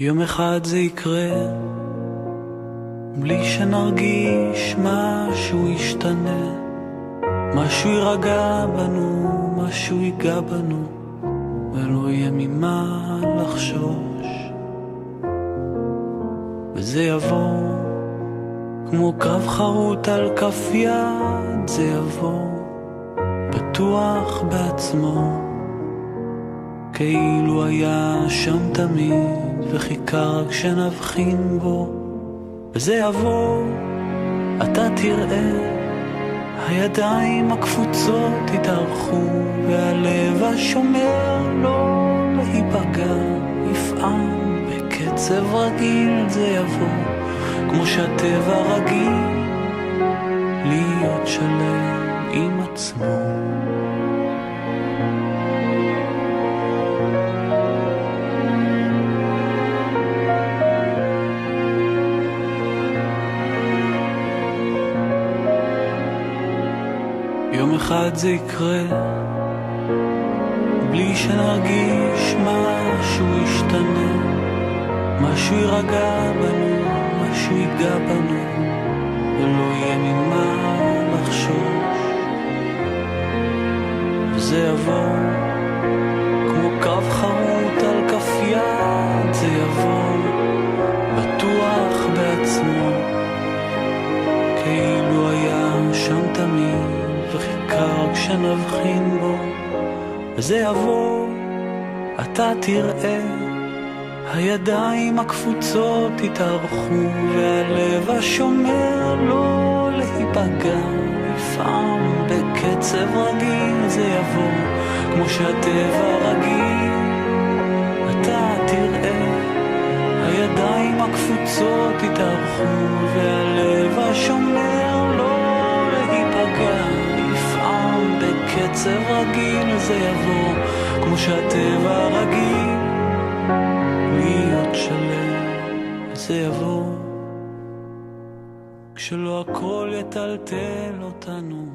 יום אחד זה יקרה, בלי שנרגיש משהו ישתנה, משהו יירגע בנו, משהו ייגע בנו, ולא יהיה ממה לחשוש. וזה יבוא כמו קרב חרוט על כף יד, זה יבוא בטוח בעצמו, כאילו היה שם תמיד וחיכה רק שנבחין בו. וזה יבוא, אתה תראה, הידיים הקפוצות יתארחו, והלב השומר לא להיפגע יפעם בקצב רגיל. זה יבוא כמו שהטבע רגיל להיות שלם עם עצמו. יום אחד זה יקרה, בלי שנרגיש משהו ישתנה, משהו יירגע בנו, משהו ייגע בנו, ולא יהיה ממה לחשוש. וזה יבוא כמו קרב חרוט על כף יד, זה יבוא בטוח בעצמו, כאילו היה שם תמיד וחיכה רק שנבחין בו. וזה יבוא, אתה תראה, הידיים הקפוצות יתארחו, והלב השומר לא להיפגע יפעם בקצב רגיל. זה יבוא כמו שהטבע רגיל, אתה תראה, הידיים הקפוצות יתארחו, והלב השומר לא להיפגע יפעם בקצב רגיל. זה יבוא כמו שהטבע רגיל להיות שלם. זה יבוא כשלא הכל יטלטל אותנו,